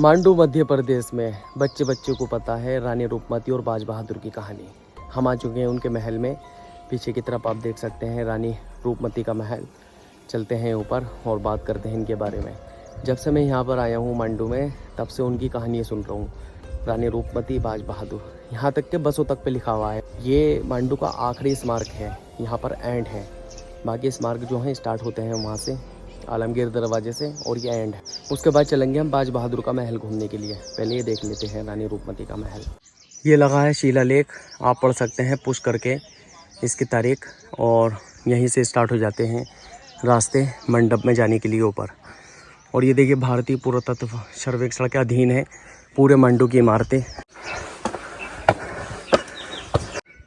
मांडू मध्य प्रदेश में बच्चे बच्चे को पता है रानी रूपमती और बाज बहादुर की कहानी। हम आ चुके हैं उनके महल में। पीछे की तरफ आप देख सकते हैं रानी रूपमती का महल। चलते हैं ऊपर और बात करते हैं इनके बारे में। जब से मैं यहाँ पर आया हूँ मांडू में, तब से उनकी कहानियाँ सुन रहा हूँ। रानी रूपमती, बाज बहादुर, यहाँ तक के बसों तक पे लिखा हुआ है। ये मांडू का आखिरी स्मारक है, यहाँ पर एंड है। बाकी स्मारक जो हैं स्टार्ट होते हैं वहाँ से, आलमगीर दरवाजे से, और ये एंड है। उसके बाद चलेंगे हम बाज बहादुर का महल घूमने के लिए। पहले ये देख लेते हैं रानी रूपमती का महल। ये लगा है शिलालेख, आप पढ़ सकते हैं पुश करके इसकी तारीख, और यहीं से स्टार्ट हो जाते हैं रास्ते मंडप में जाने के लिए ऊपर। और ये देखिए भारतीय पुरातत्व सर्वेक्षण के अधीन है पूरे मंडू की इमारतें।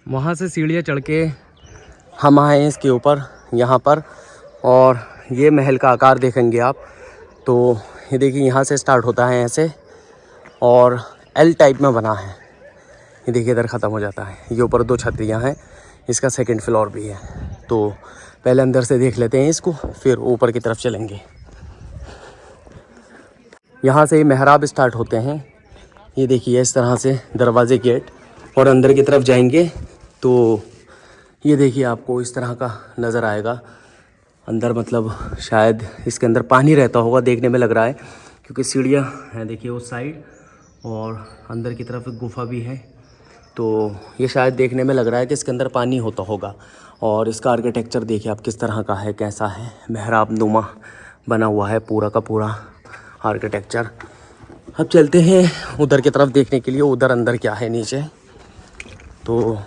वहाँ से सीढ़ियाँ चढ़ के हम आए हैं इसके ऊपर यहाँ पर, और ये महल का आकार देखेंगे आप तो ये देखिए यहाँ से स्टार्ट होता है ऐसे, और एल टाइप में बना है। ये देखिए इधर ख़त्म हो जाता है। ये ऊपर 2 छतरियाँ हैं, इसका 2nd फ्लोर भी है। तो पहले अंदर से देख लेते हैं इसको, फिर ऊपर की तरफ चलेंगे। यहाँ से मेहराब स्टार्ट होते हैं। ये देखिए इस तरह से दरवाजे, गेट, और अंदर की तरफ जाएंगे तो ये देखिए आपको इस तरह का नज़र आएगा। अंदर मतलब शायद इसके अंदर पानी रहता होगा, देखने में लग रहा है, क्योंकि सीढ़ियाँ हैं देखिए उस साइड, और अंदर की तरफ एक गुफा भी है। तो ये शायद देखने में लग रहा है कि इसके अंदर पानी होता होगा। और इसका आर्किटेक्चर देखिए आप किस तरह का है, कैसा है, मेहराब नुमा बना हुआ है पूरा का पूरा आर्किटेक्चर। अब चलते हैं उधर की तरफ देखने के लिए, उधर अंदर क्या है नीचे। तो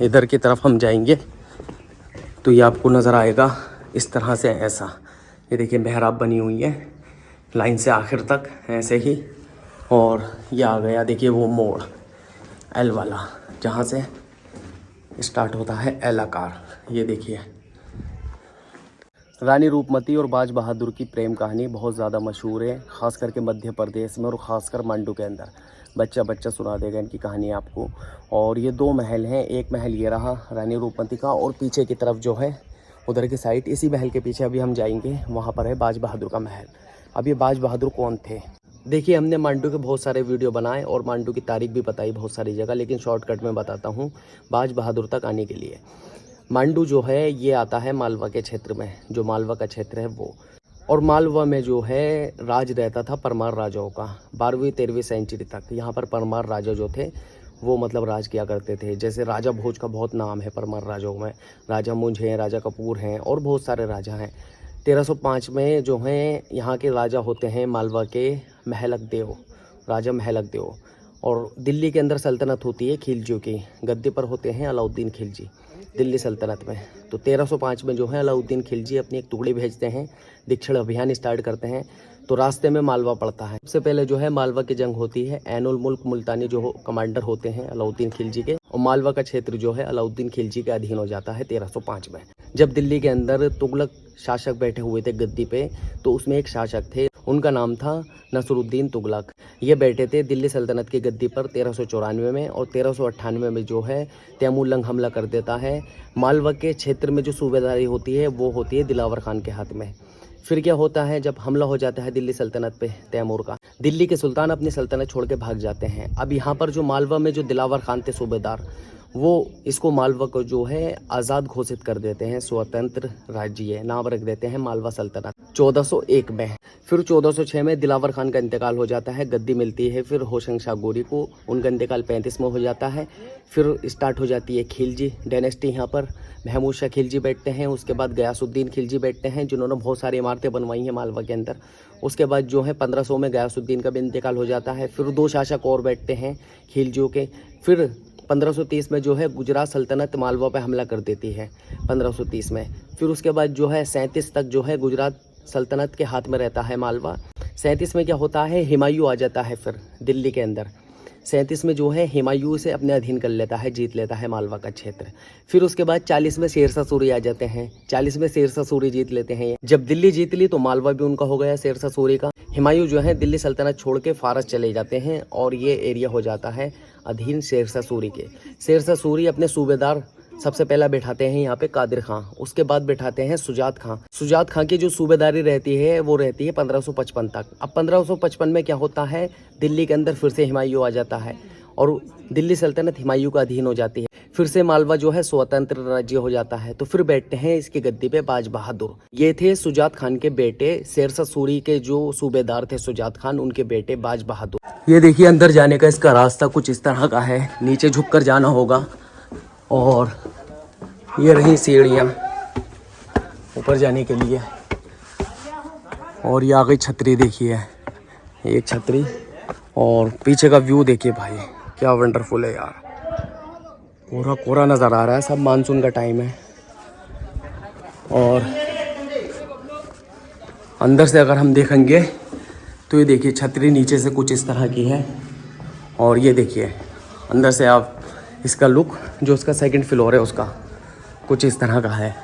इधर की तरफ हम जाएंगे तो ये आपको नज़र आएगा इस तरह से ऐसा। ये देखिए मेहराब बनी हुई है लाइन से आखिर तक ऐसे ही। और ये आ गया देखिए वो मोड़ एल वाला, जहाँ से स्टार्ट होता है एल आकार। ये देखिए रानी रूपमती और बाज बहादुर की प्रेम कहानी बहुत ज़्यादा मशहूर है, ख़ास करके मध्य प्रदेश में और ख़ासकर मांडू के अंदर। बच्चा बच्चा सुना देगा इनकी कहानी आपको। और ये 2 महल हैं, एक महल ये रहा रानी रूपमती का, और पीछे की तरफ जो है उधर की साइड, इसी महल के पीछे अभी हम जाएंगे, वहाँ पर है बाज बहादुर का महल। अब ये बाज बहादुर कौन थे? देखिए हमने मांडू के बहुत सारे वीडियो बनाए और मांडू की तारीख भी बताई बहुत सारी जगह, लेकिन शॉर्टकट में बताता हूँ बाज बहादुर तक आने के लिए। मांडू जो है ये आता है मालवा के क्षेत्र में, जो मालवा का क्षेत्र है वो। और मालवा में जो है राज रहता था परमार राजाओं का। 12वीं 13वीं सेंचुरी तक यहाँ पर परमार राजा जो थे वो मतलब राज किया करते थे। जैसे राजा भोज का बहुत नाम है परमार राजाओं में, राजा मुंज हैं, राजा कपूर हैं, और बहुत सारे राजा हैं। 1305 में जो हैं यहाँ के राजा होते हैं मालवा के महलक देव, राजा महलक देव। और दिल्ली के अंदर सल्तनत होती है खिलजियों की, गद्दी पर होते हैं अलाउद्दीन खिलजी दिल्ली सल्तनत में। तो 1305 में जो है अलाउद्दीन खिलजी अपनी एक टुकड़ी भेजते हैं, दीक्षण अभियान स्टार्ट करते हैं। तो रास्ते में मालवा पड़ता है। सबसे पहले जो है मालवा की जंग होती है। ऐनुल मुल्क मुल्तानी जो कमांडर होते हैं अलाउद्दीन खिलजी के, और मालवा का क्षेत्र जो है अलाउद्दीन खिलजी के अधीन हो जाता है 1305 में। जब दिल्ली के अंदर तुगलक शासक बैठे हुए थे गद्दी पे, तो उसमें एक शासक थे, उनका नाम था नसरुद्दीन तुगलक। ये बैठे थे दिल्ली सल्तनत की गद्दी पर 1394 में, और 1398 में जो है तैमूरलंग हमला कर देता है। मालवा के क्षेत्र में जो सूबेदारी होती है वो होती है दिलावर खान के हाथ में। फिर क्या होता है, जब हमला हो जाता है दिल्ली सल्तनत पे तैमूर का, दिल्ली के सुल्तान अपनी सल्तनत छोड़ के भाग जाते हैं। अब यहाँ पर जो मालवा में जो दिलावर खान थे सूबेदार, वो इसको मालवा को जो है आज़ाद घोषित कर देते हैं, स्वतंत्र राज्य नाम रख देते हैं मालवा सल्तनत 1401 में। फिर 1406 में दिलावर खान का इंतकाल हो जाता है, गद्दी मिलती है फिर होशंग शाह गोरी को, उनका इंतकाल 35 में हो जाता है। फिर स्टार्ट हो जाती है खिलजी डायनेस्टी। यहाँ पर महमूद शाह खिलजी बैठते हैं, उसके बाद गयासुद्दीन खिलजी बैठते हैं, जिन्होंने बहुत सारी इमारतें बनवाई हैं मालवा के अंदर। उसके बाद जो है 1500 में गयासुद्दीन का भी इंतकाल हो जाता है। फिर 2 शासक और बैठते हैं खिलजियों के। फिर 1530 में जो है गुजरात सल्तनत मालवा पे हमला कर देती है 1530 में। फिर उसके बाद जो है 37 तक जो है गुजरात सल्तनत के हाथ में रहता है मालवा। 37 में क्या होता है, हुमायूं आ जाता है फिर दिल्ली के अंदर। 37 में जो है हुमायूं से अपने अधीन कर लेता है, जीत लेता है मालवा का क्षेत्र। फिर उसके बाद 40 में शेरशाह सूरी आ जाते हैं, 40 में शेरशाह सूरी जीत लेते हैं। जब दिल्ली जीत ली तो मालवा भी उनका हो गया शेरशाह सूरी का। हुमायूं जो है दिल्ली सल्तनत छोड़ के फारस चले जाते हैं, और ये एरिया हो जाता है अधीन शेरशाह सूरी के। शेरशाह सूरी अपने सूबेदार सबसे पहला बैठाते हैं यहाँ पे कादिर खां, उसके बाद बैठाते हैं सुजात खां। सुजात खां की जो सूबेदारी रहती है वो रहती है 1555 तक। अब 1555 में क्या होता है, दिल्ली के अंदर फिर से हुमायूं आ जाता है और दिल्ली सल्तनत हुमायूं का अधीन हो जाती है। फिर से मालवा जो है स्वतंत्र राज्य हो जाता है। तो फिर बैठते हैं इसकी गद्दी पे बाज बहादुर। ये थे सुजात खान के बेटे, शेरशाह सूरी के जो सूबेदार थे सुजात खान, उनके बेटे बाज बहादुर। ये देखिए अंदर जाने का इसका रास्ता कुछ इस तरह का है, नीचे झुककर जाना होगा। और ये रही सीढ़ियाँ ऊपर जाने के लिए। और ये आ गई छतरी, देखिए एक छतरी। और पीछे का व्यू देखिए भाई, क्या वंडरफुल है यार। पूरा कोहरा नज़र आ रहा है, सब मानसून का टाइम है। और अंदर से अगर हम देखेंगे तो ये देखिए छतरी नीचे से कुछ इस तरह की है। और ये देखिए अंदर से आप इसका लुक, जो उसका सेकंड फ्लोर है उसका कुछ इस तरह का है,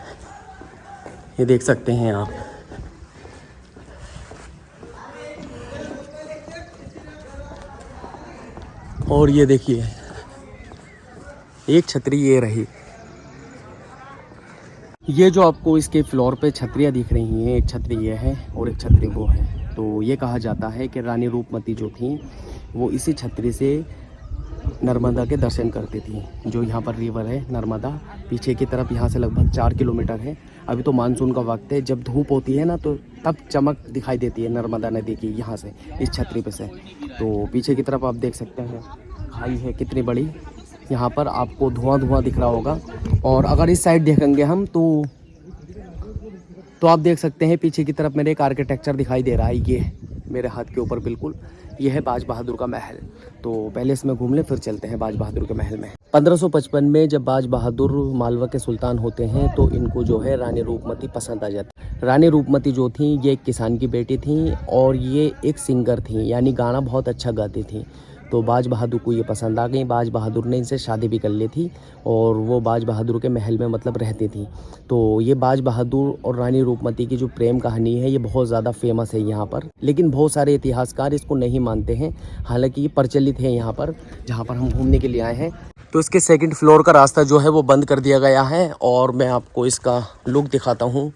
ये देख सकते हैं आप। और ये देखिए एक छतरी ये रही। ये जो आपको इसके फ्लोर पे छतरियाँ दिख रही हैं, एक छतरी ये है और एक छतरी वो है। तो ये कहा जाता है कि रानी रूपमती जो थी वो इसी छतरी से नर्मदा के दर्शन करती थी। जो यहाँ पर रिवर है नर्मदा, पीछे की तरफ यहाँ से लगभग 4 किलोमीटर है। अभी तो मानसून का वक्त है, जब धूप होती है ना तो तब चमक दिखाई देती है नर्मदा नदी की यहाँ से, इस छतरी पे से। तो पीछे की तरफ आप देख सकते हैं खाई है कितनी बड़ी, यहाँ पर आपको धुआं धुआं दिख रहा होगा। और अगर इस साइड देखेंगे हम तो आप देख सकते हैं पीछे की तरफ मेरे एक आर्किटेक्चर दिखाई दे रहा है, ये मेरे हाथ के ऊपर बिल्कुल, ये है बाज बहादुर का महल। तो पहले इसमें घूम लें फिर चलते हैं बाज बहादुर के महल में। 1555 में जब बाज बहादुर मालवा के सुल्तान होते हैं तो इनको जो है रानी रूपमती पसंद आ जाती है। रानी रूपमती जो थी ये एक किसान की बेटी थी और ये एक सिंगर थी, यानी गाना बहुत अच्छा गाती थी। तो बाज बहादुर को ये पसंद आ गई। बाज बहादुर ने इनसे शादी भी कर ली थी और वो बाज बहादुर के महल में मतलब रहती थी। तो ये बाज बहादुर और रानी रूपमती की जो प्रेम कहानी है ये बहुत ज़्यादा फेमस है यहाँ पर, लेकिन बहुत सारे इतिहासकार इसको नहीं मानते हैं। हालांकि ये प्रचलित है यहाँ पर, जहाँ पर हम घूमने के लिए आए हैं। तो इसके सेकंड फ्लोर का रास्ता जो है वो बंद कर दिया गया है और मैं आपको इसका लुक दिखाता हूँ।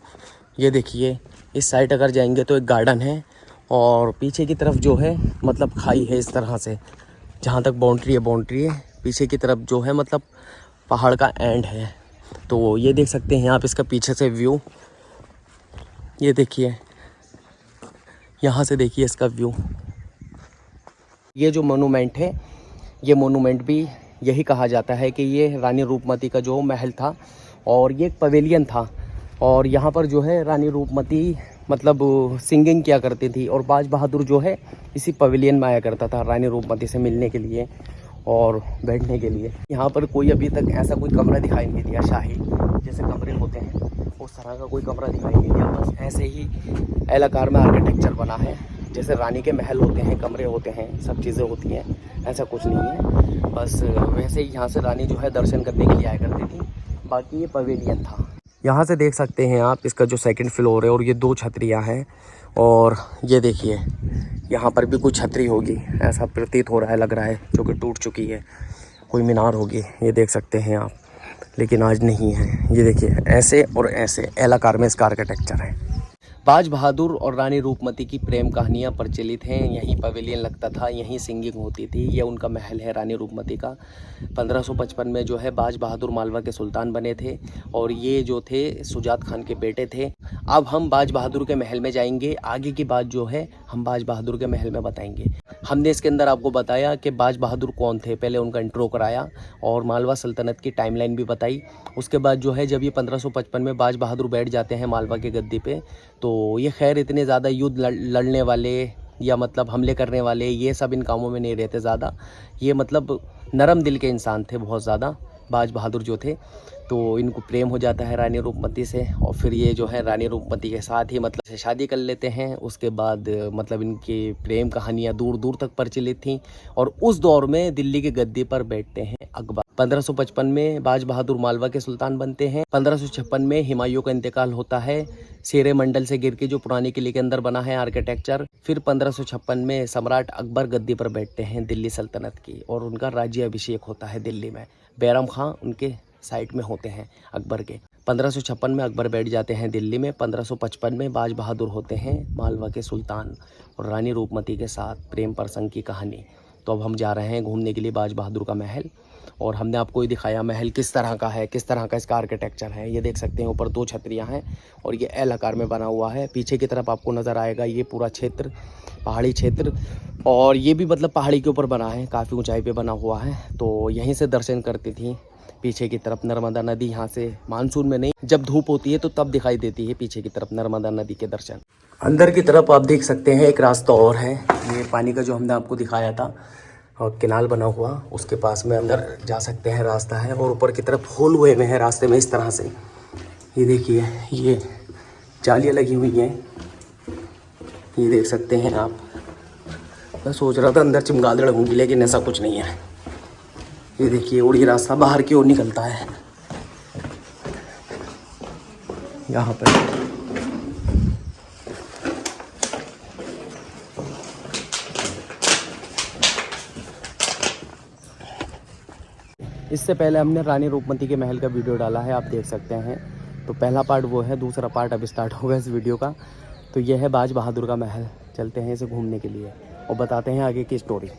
ये देखिए इस साइड अगर जाएंगे तो एक गार्डन है और पीछे की तरफ जो है मतलब खाई है इस तरह से, जहाँ तक बाउंड्री है पीछे की तरफ जो है मतलब पहाड़ का एंड है। तो ये देख सकते हैं आप इसका पीछे से व्यू, ये देखिए यहाँ से देखिए इसका व्यू। ये जो मोनूमेंट है, ये मोनूमेंट भी यही कहा जाता है कि ये रानी रूपमती का जो महल था और ये एक पवेलियन था। और यहाँ पर जो है रानी रूपमती मतलब सिंगिंग किया करती थी और बाज बहादुर जो है इसी पवेलियन में आया करता था रानी रूपमती से मिलने के लिए और बैठने के लिए। यहाँ पर कोई अभी तक ऐसा कोई कमरा दिखाई नहीं दिया, शाही जैसे कमरे होते हैं उस तरह का कोई कमरा दिखाई नहीं दिया। बस ऐसे ही एल आकार में आर्किटेक्चर बना है, जैसे रानी के महल होते हैं, कमरे होते हैं, सब चीज़ें होती हैं, ऐसा कुछ नहीं है। बस वैसे ही यहाँ से रानी जो है दर्शन करने के लिए आया करती थी। बाकी ये पवेलियन था। यहाँ से देख सकते हैं आप इसका जो सेकंड फ्लोर है और ये 2 छतरियाँ हैं। और ये देखिए यहाँ पर भी कुछ छतरी होगी, ऐसा प्रतीत हो रहा है, लग रहा है, जो कि टूट चुकी है। कोई मीनार होगी, ये देख सकते हैं आप, लेकिन आज नहीं है। ये देखिए ऐसे और ऐसे एल आकार में इसका आर्किटेक्चर है। बाज बहादुर और रानी रूपमती की प्रेम कहानियाँ प्रचलित हैं। यहीं पवेलियन लगता था, यहीं सिंगिंग होती थी। ये उनका महल है रानी रूपमती का। 1555 में जो है बाज बहादुर मालवा के सुल्तान बने थे और ये जो थे सुजात खान के बेटे थे। अब हम बाज बहादुर के महल में जाएंगे। आगे की बात जो है हम बाज बहादुर के महल में बताएंगे। हमने इसके अंदर आपको बताया कि बाज बहादुर कौन थे, पहले उनका इंट्रो कराया और मालवा सल्तनत की टाइमलाइन भी बताई। उसके बाद जो है जब ये 1555 में बाज बहादुर बैठ जाते हैं मालवा के गद्दी पे, तो ये खैर इतने ज़्यादा युद्ध लड़ने वाले या मतलब हमले करने वाले ये सब इन कामों में नहीं रहते ज़्यादा। ये मतलब नरम दिल के इंसान थे बहुत ज़्यादा बाज बहादुर जो थे। तो इनको प्रेम हो जाता है रानी रूपमती से और फिर ये जो है रानी रूपमती के साथ ही मतलब से शादी कर लेते हैं। उसके बाद मतलब इनकी प्रेम कहानियाँ दूर दूर तक प्रचलित थीं और उस दौर में दिल्ली के गद्दी पर बैठते हैं अकबर। 1555 में बाज बहादुर मालवा के सुल्तान बनते हैं। 1556 में हुमायूं का इंतकाल होता है, शेरे मंडल से गिर के जो पुराने किले के अंदर बना है आर्किटेक्चर। फिर 1556 में सम्राट अकबर गद्दी पर बैठते हैं दिल्ली सल्तनत की और उनका राज्य अभिषेक होता है दिल्ली में। बैरम खां उनके साइड में होते हैं अकबर के। 1556 में अकबर बैठ जाते हैं दिल्ली में। 1555 में बाज बहादुर होते हैं मालवा के सुल्तान और रानी रूपमती के साथ प्रेम प्रसंग की कहानी। तो अब हम जा रहे हैं घूमने के लिए बाज बहादुर का महल, और हमने आपको ही दिखाया महल किस तरह का है, किस तरह का इसका आर्किटेक्चर है। ये देख सकते हैं ऊपर 2 छतरियाँ हैं और ये एल आकार में बना हुआ है। पीछे की तरफ आपको नज़र आएगा ये पूरा क्षेत्र, पहाड़ी क्षेत्र, और ये भी मतलब पहाड़ी के ऊपर बना है, काफ़ी ऊंचाई पे बना हुआ है। तो यहीं से दर्शन करती थी पीछे की तरफ नर्मदा नदी। यहाँ से मानसून में नहीं, जब धूप होती है तो तब दिखाई देती है पीछे की तरफ नर्मदा नदी के दर्शन। अंदर की तरफ आप देख सकते हैं एक रास्ता और है, ये पानी का जो हमने आपको दिखाया था और किनाल बना हुआ, उसके पास में अंदर जा सकते हैं, रास्ता है। और ऊपर की तरफ होल हुए में है रास्ते में इस तरह से। ये देखिए ये जालियाँ लगी हुई हैं, ये देख सकते हैं आप। मैं सोच रहा था अंदर चमगादड़ होंगी, लेकिन ऐसा कुछ नहीं है। ये देखिए और ये रास्ता बाहर की ओर निकलता है यहाँ पर। इससे पहले हमने रानी रूपमती के महल का वीडियो डाला है, आप देख सकते हैं। तो पहला पार्ट वो है, दूसरा पार्ट अब स्टार्ट होगा इस वीडियो का। तो ये है बाज बहादुर का महल। चलते हैं इसे घूमने के लिए और बताते हैं आगे की स्टोरी।